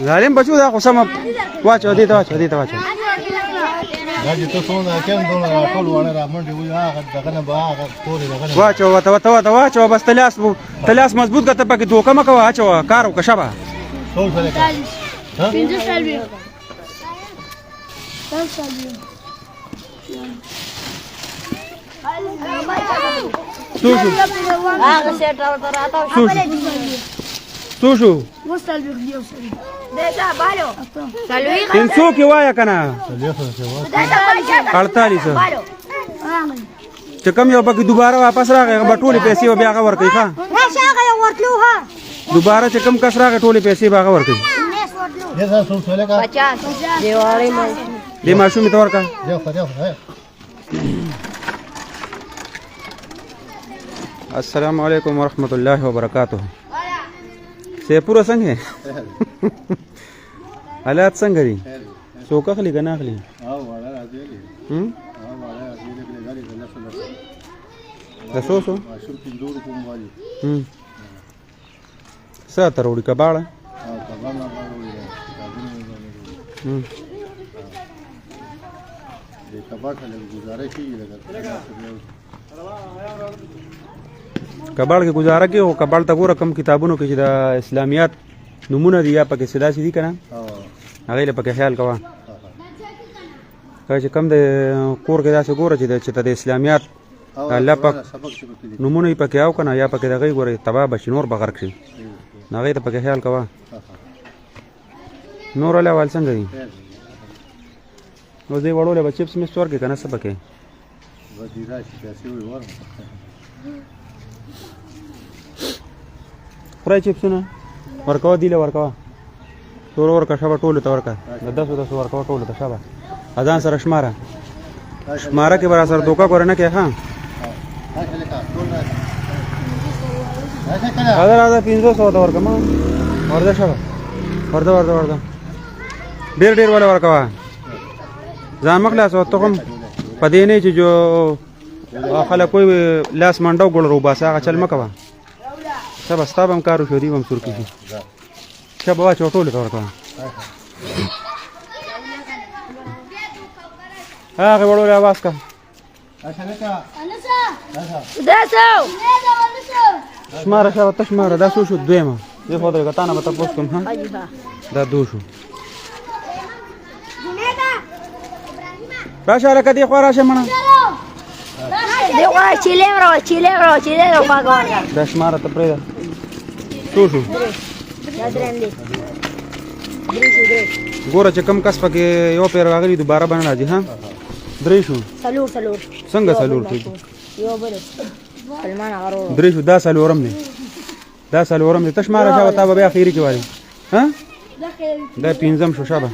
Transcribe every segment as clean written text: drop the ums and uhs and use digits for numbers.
ظالم بچو دا خو سم واچو دې ته واچو دا چې ته څونه کېم دوه ټول وړه را منډي وي هغه دغه نه به هغه پورې دغه واچو بس تلاس مضبوط کته پکې دوکه مکه واچو کار وکړه شبا ټول سره کا ها 15 سال سوشو تنسو کې وایا کنه 48 چې کوم یو پکې دوباره واپس راغی به ټولې پیسې بیا هغه ورکوي ښه دوباره چې کوم کس راغی ټولې پیسې به هغه ورکوي دې ماشومې ته ورکړه السلام علیکم ورحمۃ اللہ وبرکاتہ سیپور څنګه حالات څنګه دي څوک اخلي کنه اخلي دسوسو ساتر وړي کباړه کباړ کې گزاره کې او کباړ ته ګوره کم کتابونو کې چې د اسلامیات نمونه دي یا پکې صدا سي دي کنه هغه له پکې خیال کوه چې کم د کور کې داسې ګوره چې د اسلامیات الله پاک نمونه پکې او کنه یا پکې دغه ګوره تبا بشنور بغیر کړي هغه ته پکې خیال کوه نور له وال څنګه دي نو دې وړول به چپس می ستور کې کنه څه پکې خورای چپسونه ورکوا دی له ورکوا تور ورکا شابه ټول ته ورکا 10 ورکوا ټول ته شابه اذان سره شماره کې بر سره دوکا کورنه کې ها هغه 500 ته ورکما ورده شابه ورده ډیر ولا ورکوا ځان مخلاص او ته کوم پدې نه چې جو خلک کوئی لاس منډو ګول رو باسه هغه چل مکوا سبا ستابم کارو شو دی بم سور کیږي شبا وا چټول تور کا هغه وړول आवाज کا شماره شبا تشماره دا شو دویمه زه خو درګه تانه مته پوس کوم ها دا دو شو راشه راکه دی خو راشه منه دیوه چیلم رو پاگوانگا دا شماره ته پرې شو ګوره چې کم کس پکې یو پیر راغلی دوباره باندې راځي ها درې شو سلور څنګه سلور ټیک یو بل سلمان غرور درې شو دا سلورم دي تشماره شاو تا به اخیری کې وایي ها دا پینځم شو شابه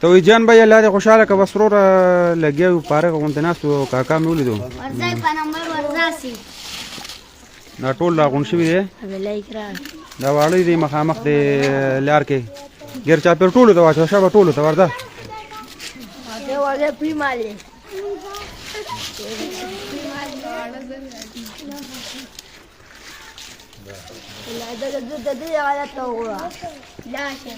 تو جان بھائی الله دې خوشاله کا وسرور لګیو پاره غونډه ناسو کاکا مې ولیدو ورځي په نمبر ورځاسي نا ټول لا غون شوی دی ولای کرا دا واړی دی مخامخ دی لار کې ګر چا پر ټولو ته واچو شابه ټولو ته ورده دا وګه پریماله لا دا دې على توغوا لا شي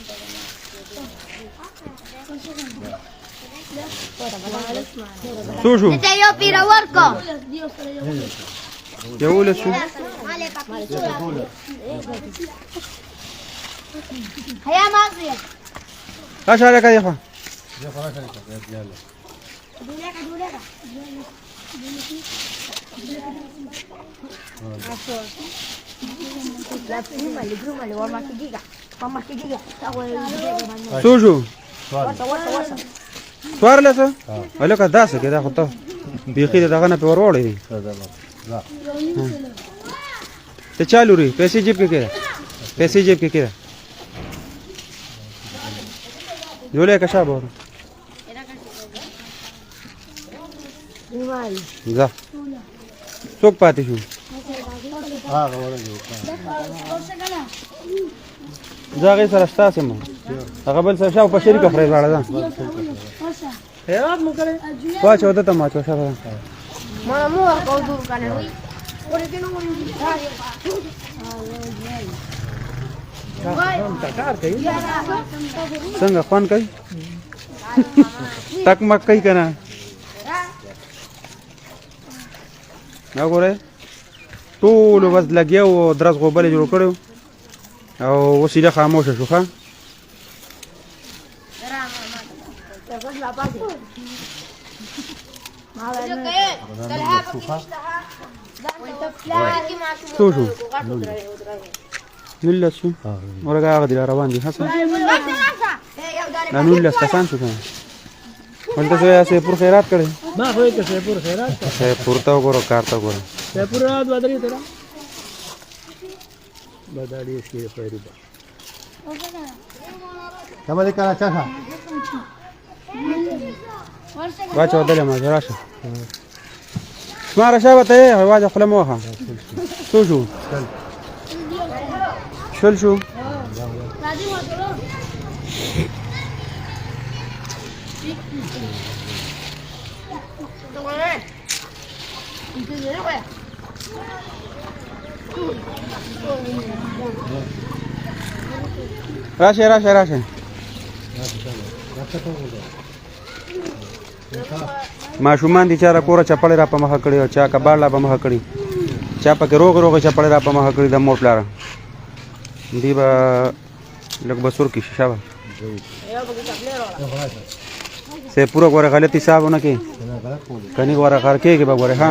سوشو te yo pira worko یو له شو هيا ماضي اشاره کوي خو سوشو سوار لسه ولکه داسه کې دا خو ته بیخي دغه نه په وروړې دي ته چالو ری پیسې جیب کې کېده جوړه کا شابه ځه څوک پاتې شو زاغه سره شتاسه مو هغه بل سره شاو په شریکه فرې واړه ده هیات مو کړي واچو ته ما چو سره ما مو ورکو دور کنه څنګه خوان کوي تک مک کوي کنه دا ګوره ټول وز لګیو درز غوبلې جوړ کړو او وسیله خاموشه شو ښه شو شو نلس شو ورقه هغه دي روان دي حسن نلس کسان شو کنه ولته زه سیپور خیرات کړي ما خو ته سیپور خیرات سیپور ته وګورو کار ته وګورو سیپور رات بدري ته بدري شي خیری ده كما ذكر شاشه واچو دلې ما راشه ما راشه وته واجه خپل موخه شو شو شل شو راشه راشه راشه ماشومان دي چا را کوره چپړې را په مخه کړي او چا کباړ لا په مخه کړي چا پکې روغ روغ چپړې را په مخه کړي د مور پلار دی به لږ بسور کې شیشه به سه پورا ګوره غلط حسابونه کې کني ګوره خر کېږي به ګوره ها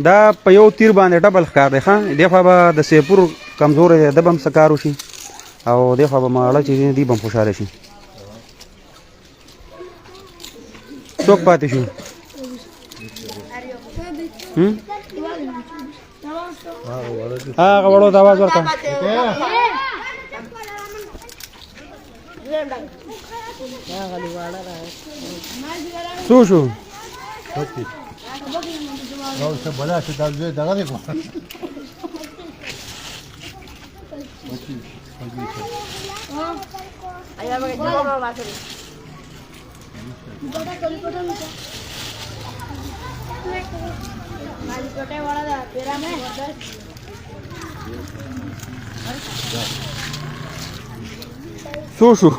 دا په یو تیر باندې ډبل ښکار دی ښه دی خوا به د سیپور کمزوری دی ده به هم څه کار وشي او دی خوا به ماړه چې دي دی به هم خوشحاله شي څوک پاتې شو هغه وړو ته اواز ورکړه څو شو لو بلاش تدوي دغه کو څو شو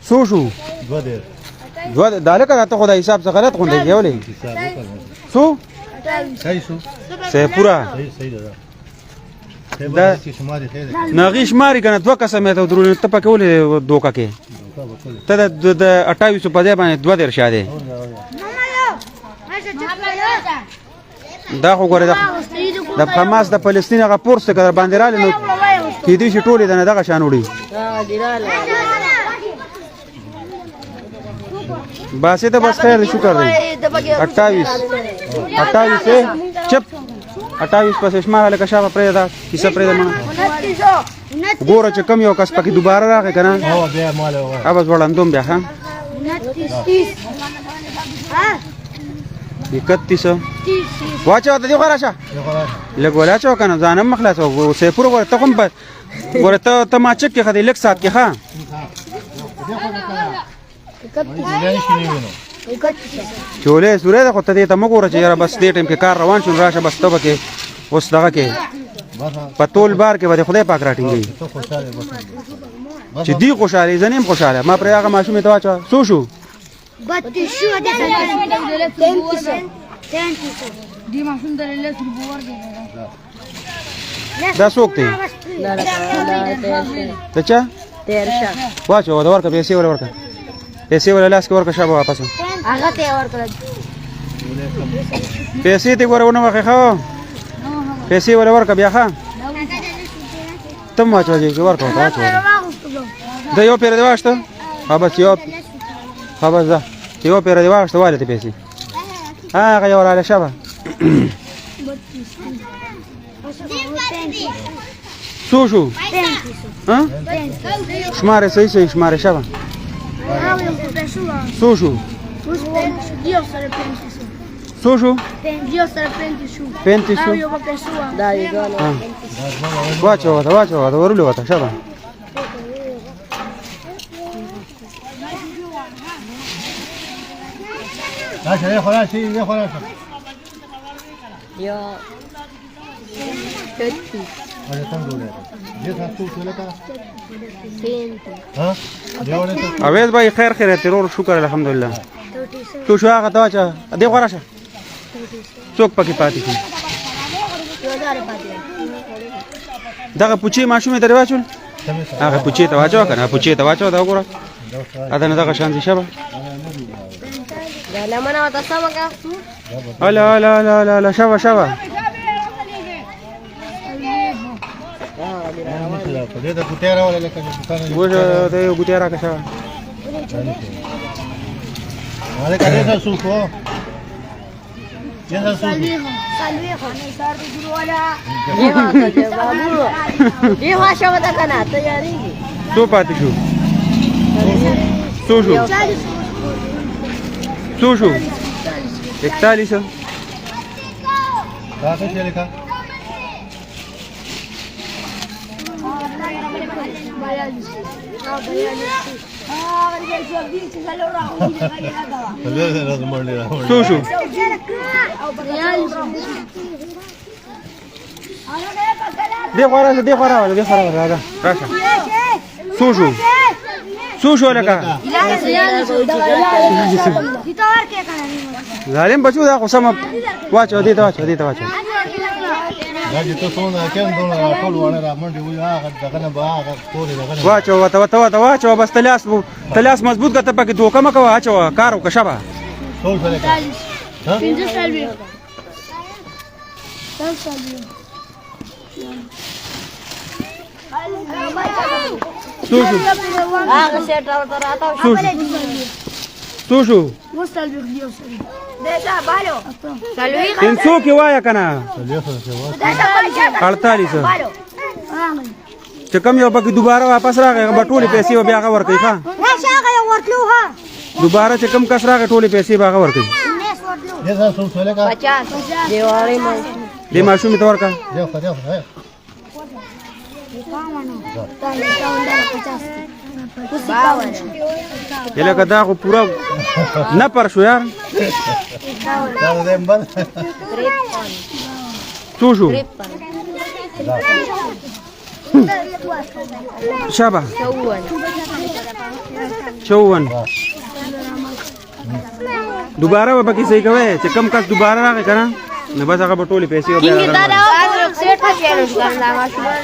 څو شو دوه داله کړه ته خدای حساب څخه غلط غونډې دیولې څو صحیح شو سه پورا صحیح ده دا ناغي شماري کنه دوه قسمه ته درول ته پکې ولې دوکا کې ته د 28 په ځای باندې دوه در شاده دا خو ګوره د حماس د فلسطین هغه پورس کړه باندې رااله نو کې دې شي ټولې د دغه شان وړي باسه ته بس خیر شکر دی 28 چپ 28 پس شمار له کشافه پرې دا کیسه پرې دا ګوره چې کم یو کس پکې دوباره راغی کنه هو بیا مال هو اوبس وړاندوم بیا ها 31 واچو ته دی خراشه لګولا چو کنه ځانم مخلاص او سیفور ور ته کوم ورته ته ما چک کې خدای لک سات کې ها چولې سورې ده خو ته دې ته مګوره چې یاره بس دې ټیم کې کار روان شون راشه بس ته به کې اوس دغه کې په ټول بار کې به خدای پاک راټینګي چې دی خوشاله زنیم خوشاله ما پر هغه ماشومې ته واچو سو شو دی ماشوم دلته سربور دی دا څوک دی ته چا واچو دا ورکه پیسې ورکه پیسې ولا لاس کې ورکه شابه واپس هغه ته ورکړه پیسې ته ورونه واخې خو پیسې ولا ورکه بیا ښه تم واچو دې ورکه واچو دا یو پیر دی واشته بس یو بس دا یو پیر دی واشته والے ته پیسې هغه یو رااله شابه څو شو ها شماره صحیح شماره شابه څو شو څو شو 25 واچو دا ورولې وته شابه لا شيء خلاص شيء خلاص يا تتي هذا تنقول جيت هتقول لك سنت ها جواني اویس بھائی خیر خیر تیرور شکر الحمدلله تو شو هغه دا چې دې غواړه څوک پکې پاتې شي دغه پوچی ماشومه درې واچول هغه پوچی ته واچو کنه پوچی ته واچو دا وګوره اته نه دغه شان دي شبه لا ما انا اتصمك الا لا لا لا لا شبه شبه دې ته کوتیرا ولا لکه دکان وګوره ته یو ګوتیا راکښه هذا كده سوقه جنازه سوق دیوها شو ده کنه تیاری څو پاتې شو څو شو څو شو 41 راځه چې لکه څو شو دې غواره راځه راشه څو شو څو شو لکه ظالم بچو دا قسم واچو دې ته واچو راځي ته څونه کېم دونه ټول وانه را منډي وي هغه دغه نه به هغه ټول دغه واچو واچو بس تلاس مضبوط کته پکې دوکه مکه واچو کار وکړه شبه ټول څه لکه ها څو شو هغه سیټ راته څو شو دیتا بالو سلوي 300 کې وایا کنه 48 چې کوم یو پکې دوباره واپس راغی هغه ټولې پیسې به بیا هغه ورکوي ښه دوباره چې کوم کس راغی ټولې پیسې به هغه ورکوي جنازه سوق لکه 50 دیواري ما دې ماشومې ته ورکړه دیو یلکه دا خو پورا نه پر شو یار دا دې بند څو شو شابه 54 دوباره به پکې صحیح کوي چې کم کس دوباره راغی کنه نه بس هغه به ټولې پیسې وبیا راغلي سیټ چیلنج کرنا ماشومان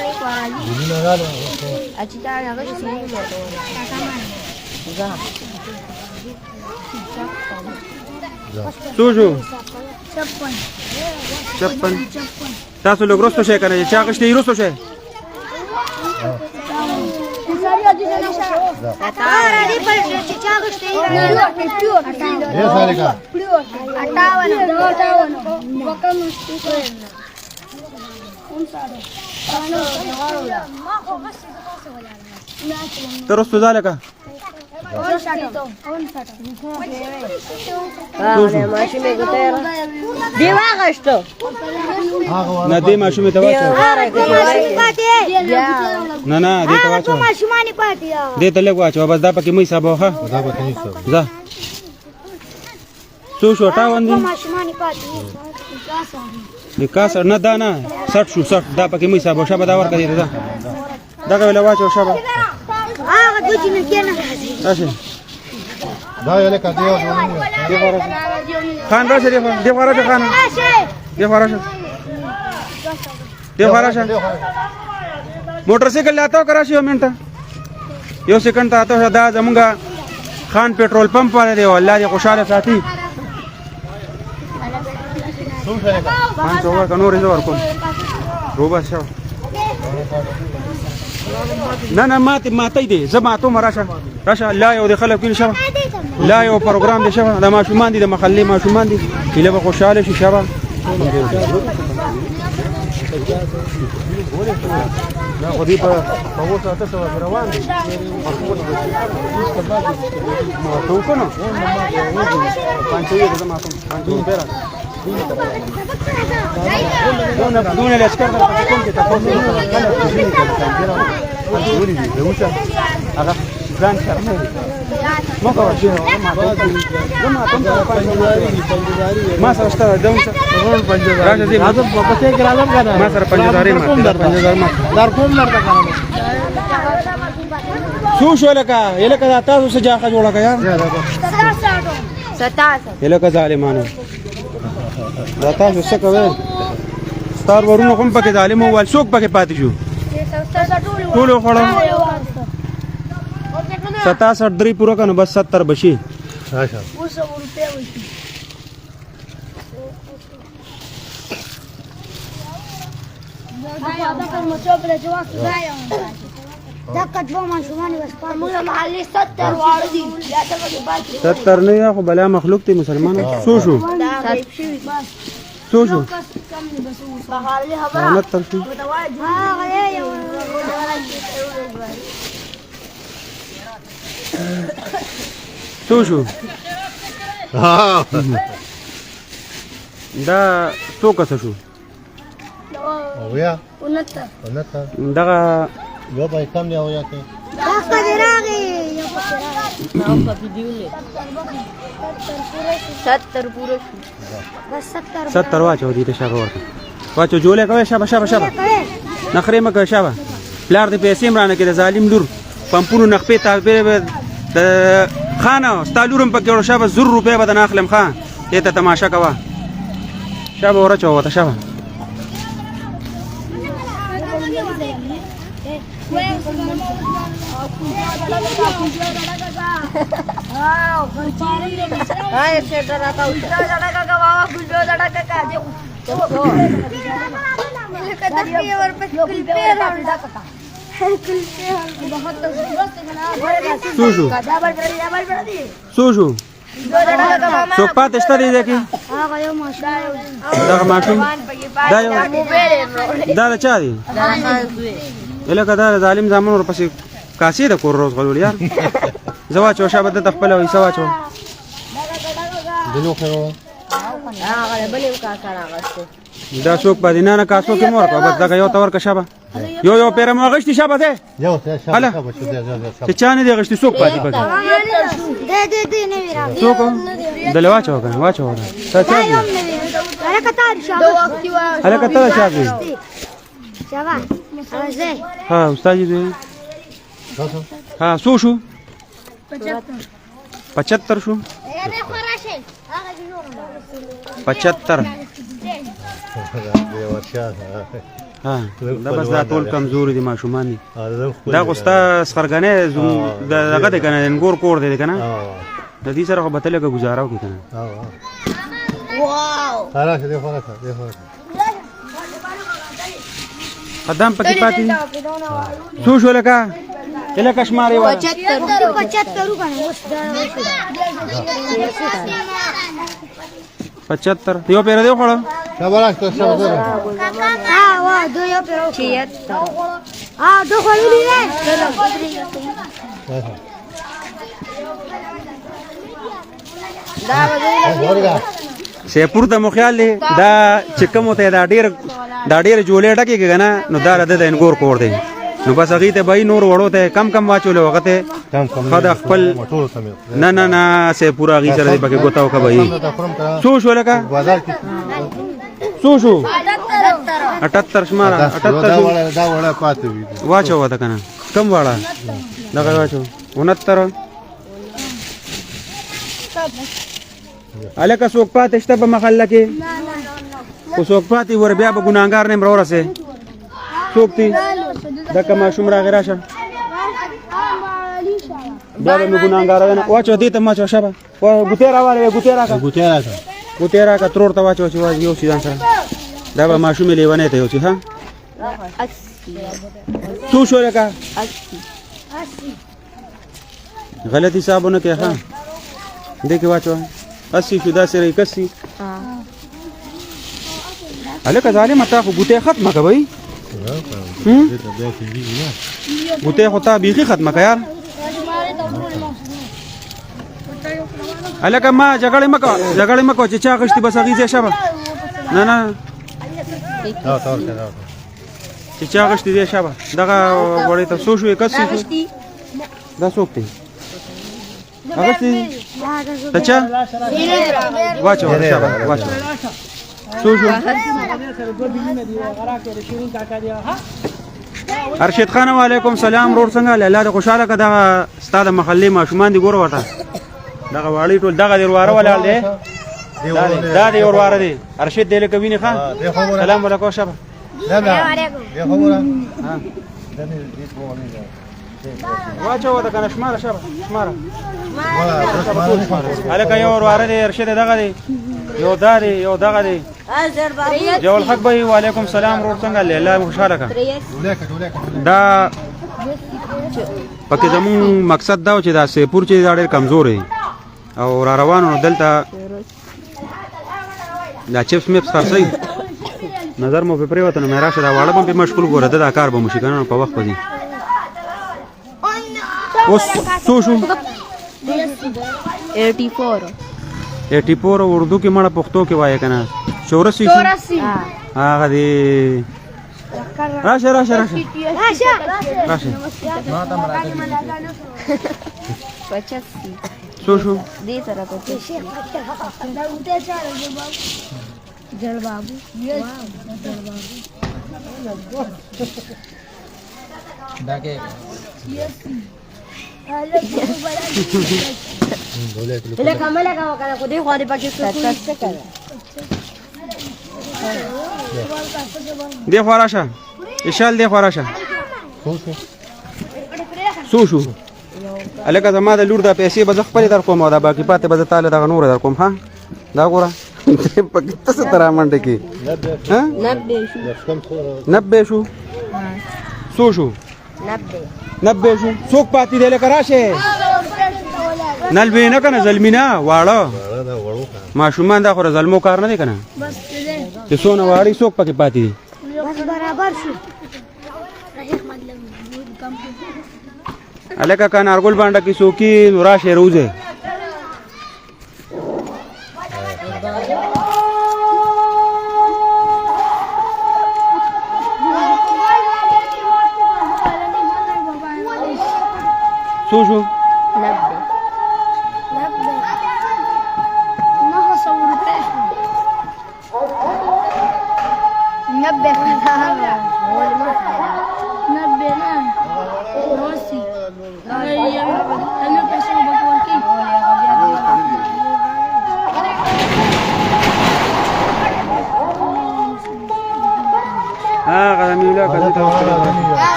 اچھا تا هغه څه څو شو 56 تاسو لږ وروسته شئ کنه چې هغه شته وروسته شئ ترستو ذلك نه دې ماشومې ته واچو نه دې ته واچو دې ته لږ واچو بس دا پکې مې حساب وخه دا به نه حساب ځه څو شو 58 دي د کاسر نه دا نه 60 شو 60 دا پکې مې حساب وشه به دا ورکړې ده دا ویل واچو شابه هغه د دې نه کنه راځي راشه دا یې لکه دې ورشه خان راشه دې ورشه خان دې ورشه دې ورشه موټر سایکل لاته کراشي یو منټه یو سکند ته اته دا زمونږه خان پېټرول پمپ والے دی والله دې خوشاله ساتي خان څو ورکو نور زور کوم روبا شو نه ماته دي زماتو راشه لا یو د خلک ویل شو لا یو پروګرام دي شو د ماشومان دي د محلي ماشومان دي کله به خوشاله شي شبا لا خو دې په اوسه تاسو روان دي ما ته وکنه پانچوي زماتو پانچوي پیرا دون الاشكال ده كنت تفضل ولي دي وش هذا ځان شرمې ما کوه چې ما سره شته دم راځه دې راځم په پته کې راځم کنه ما سره 5000 ما در کوم لرته کنه شو شو لکه یلکه تاسو سجاخه جوړه کا یار 17 یلکه ظالمانو دا تاسو څه کوئ ستار ورونو کوم پکې ظالم وویل څوک پکې پاتې شو ټول خوړو 67 درې پوره کنه بس 70 بشي اچھا دقت بو ما شوماني بس موږ محلي 70 واړه دي یا څه په باندې 70 نه یا خو بلا مخلوق ته مسلمانانو شو شو شو شو بهارلي خبره 69 شو ها غي شو شو ها دا څو کس شو او یا ونته ونته دغه یو به کم دی او یا کې دا قدراغي یو په 70 پورا بس 70 واچو دي ته شابه ورته واچو جوړه کوي شابه شابه شابه نخرې مکه شابه پلار دې پیسې مرانه کې د ظالم لور پمپونو نخپې ته د خانه ستالورم پکې ور شابه 0 روپے به نه اخلم خان ته ته تماشا کوا شابه ورچو وته شابه هاي سيدنا راتا ودا کا بابا گلو دڑا کا دے کدا پی اور پہ کل پہ راوڑا کا کل پہ بہت زبردست بنا شو شو ڈبل بڑا دی شو شو دڑا کا ماما څوک پاتې شته دې کې ها غيو ماشاء دا ماشوم دا یو دا چا دی الکه دا ظالم زامن ورپسې کاسې د کور روز غلول یار زوا چو شابه د خپل وې سوا چو دلو خو هغه بلې کا سره غسته دا څوک پدې نه کاسو کې مور په بس دا یو تور کا شابه یو پیر مو غشتي شابه ده یو څه هلا. شابه شو دی چې چانه دی غشتي څوک پاتې پاتې دې نه ویرا څوک دلوا چو کنه واچو تا چا دی انا کتار شابه دو وخت وا الکه ته چا دی شابه اوزه ها استاد دی تاسو ها سو شو 75 شو نه خراشه هغه جوړ 75 دی ورشا ها دا بس دا ټول کمزوري دي ماشومان دي دا دا غوستا سخرګنه دغه د کنه انګور کور دی کنه د دې سره خو بتلګه گزارو کی کنه واو خلاص دی خلاص دی خلاص قدم پکې پاتې شو شو لکه کله کشماري وا 75 کنه اوس دا 75 یو پیر دی خړ شابه تاسو شابه ها وا دو یو پیرو 76 ها دو خولې نه دا ورګه سیپور د مخیال دی دا چکم ته دا ډیر جوړې ټکی کنه نو دا د انګور کور دی نو بس هغه ته به نور وړو ته کم واچول وخت کم خدا خپل ټول سمې نه سیپور هغه سره پکې ګوتاو کا به شو شو لکه بازار کې شو 78 شماره 78 دا وړه پاتې وي واچو وته کنه کم واړه دغه واچو 69 الکه څوک پاتې شته په محله کې خو څوک پاتې ور بیا به ګناګار نه مرور سه څوک دی دا کما شومره غراشه بیا به ګناګار نه واچو دې ته ما چو شبا او ګوتیرا والے ګوتیرا کا ترور ته واچو چې یو سیدان سره دا به ما شومې لیونه ته یو چې ها 80 څو شو لکه 80 غلطی صاحبونه کې ها دې کې واچو 80 شو دا سره 81 الکه ظالم تا خو ګوتې ختمه کوي ګوتې خو تا بیخي ختمه کا یار الکه ما جګړې مکو چې چا غشتي بس هغه ځای شبه نه چې چا غشتي ځای شبه دغه وړې ته سو شو 81 دا څوک دی اغسطی تچا واچو شابه واچو څو شو ارشد خان وعلیکم سلام رور څنګه الله دې خوشاله کړه دا ستاد محلي ماشومان دي ګور وته دغه واړی ټول دغه دې واره ولال دی دا دې واره دی ارشد دې لکه ویني خان سلام علیکم شابه واچو وته کنه شماره شابه شماره الکه یو واره دی ارشد دغه دی یو دا دی یو دغه دی جوال حق بھائی وعلیکم سلام رور څنګه الله خوشاله کا دا پکې زمون مقصد دا چې دا سیپور چې دا ډېر کمزور دی او را روانو دلته دا چپس میپس خرڅي نظر مو په پریوته نو راشه دا واړه په مشغول ګوره دا کار به مشي کنه په وخت پدې اوس څو شو 84 اردو کې مړه پښتو کې وایي کنه 84 هغه دی راشه راشه راشه راشه ما ته مراد 85 څو شو دې سره په جل بابو دا کې ले कमल लगाओ करा को देखो आदि बाकी से कर देखो राशा اشال देखो राशा سو الکه زما د لور د پیسې به خپل در کوم دا باقي پاتې به تعالی د نور در کوم ها دا ګوره په کته ستاره منډه کې ها 90 شو سو شو 90 شو څوک پاتې دی لکه راشه نلوي نه کنه زلمینا واړه ماشومان دا خو زلمو کار نه دی کنه بس دې سونه واړی څوک پکې پاتې دي بس برابر شو الکه کان ارګول باندې کې سوکی نورا شهروزه سوشو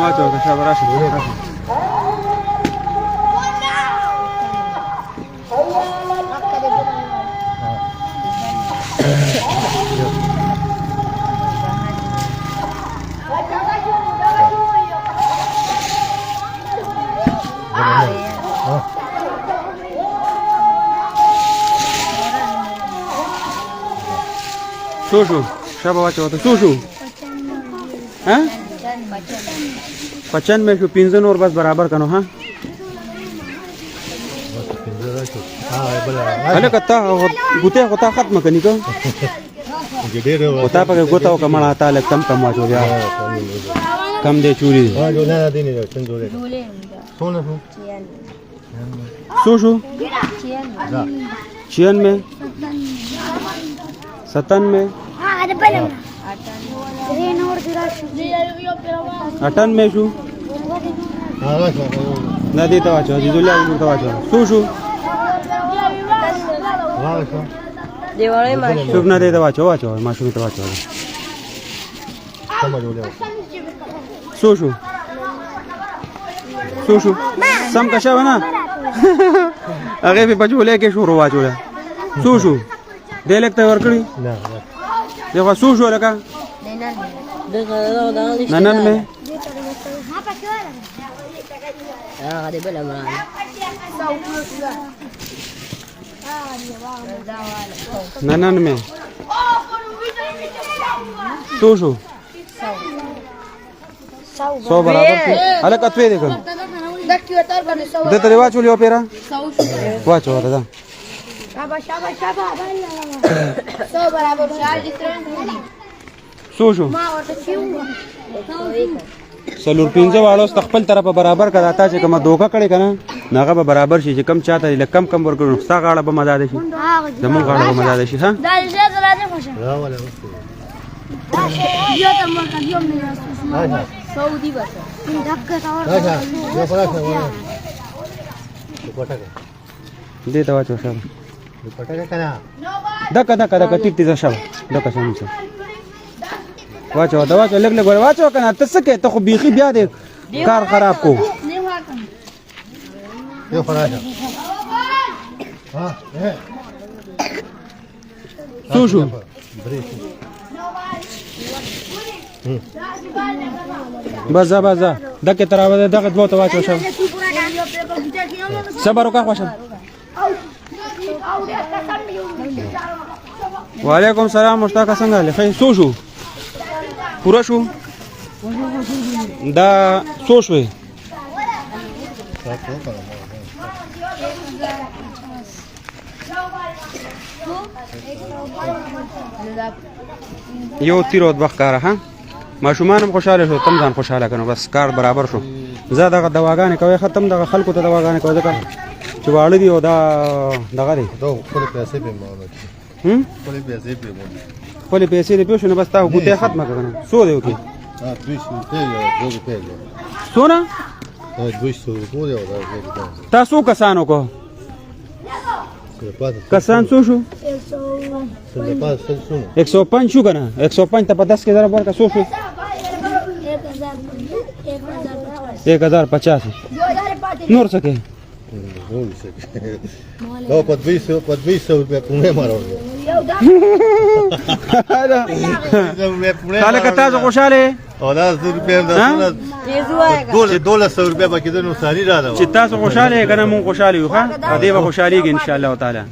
また私はバラしてる。Susu, siapa baca waktu susu? Hah? Pacan में जो पिंजन और बस बराबर करो हाँ? अरे कत्ता गुते होता खत्म करनी को? होता पके गुता हो कमाल आता है कम कम वाच हो गया कम दे चूरी सुसु चियन में सतन में अटन में शू नदी तवाचो जिजुल्या तवाचो सुसु शुभ नदी तवाचो वाचो माशु तवाचो सुसु सुसु सम कशा बना अगे भी बचो लेके शुरू वाचो सुसु दे लगता वर्कड़ी देखो सुसु लगा ननन में ननन में सुसु 100 बराबर अलग कतवे देखो दे तेरे वाचो लियो पेरा वाचो दादा शाबाश शाबाश शाबाश सो बराबर चार डिफरेंट होगी سو شو ما ورته کیو سلور پینځه واړو خپل طرفه برابر کړه تا چې کومه دوکه کړي کنه ناغه به برابر شي چې کم چاته لکم کم ورکړو ستا غاړه به مزاد شي زمون غاړه به مزاد شي ها دا څه درته خوشه را ولا यो त म کډیو مې راځه سعودي بس دک تا ور راځه یو پراشه وره پټکه دې ته واچو شابه پټکه کنه دک ټیک دې شابه دک شامل څه واچو دا واچو لګ لګ واچو کنه ته څه کې ته خو بيخي بیا دې کار خراب کو نه واکم یو پراشه ها سو شو بزا دکه تراوه دغه دوه ته واچو شابه صبر وکړه خوشه وعلیکم السلام مشتاق څنګه لخي سو شو پورا شو دا سو شوې یو تیرو د وخت کار ها ماشومان هم خوشاله شو تم ځان خوشاله کنه بس کار برابر شو زه دغه دواګانې کوي ختم دغه خلکو ته دواګانې کوي ځکه چې واړه دي او دا دغه دی دا خپل پیسې به مونږ خپل پیسې به مونږ خپل پیسې دې پیښ نه بس تا ګوتې ختمه کړه سو دی وکي ها 200 روپے سونه 200 روپے دا تاسو کسانو کو کسان څو شو 105 شو کنه 105 ته په 10 کې ضرب ورکړه سو شو 1050 نور څه کې دا په 200 روپے کومه مارو خالق تاسو خوشاله او دا 100 روپے دا دولت 200 روپے باقي د نو ساري را ده چې تاسو خوشاله کنه مون خوشاله یو ښا دې به خوشاليږي ان شاء الله تعالی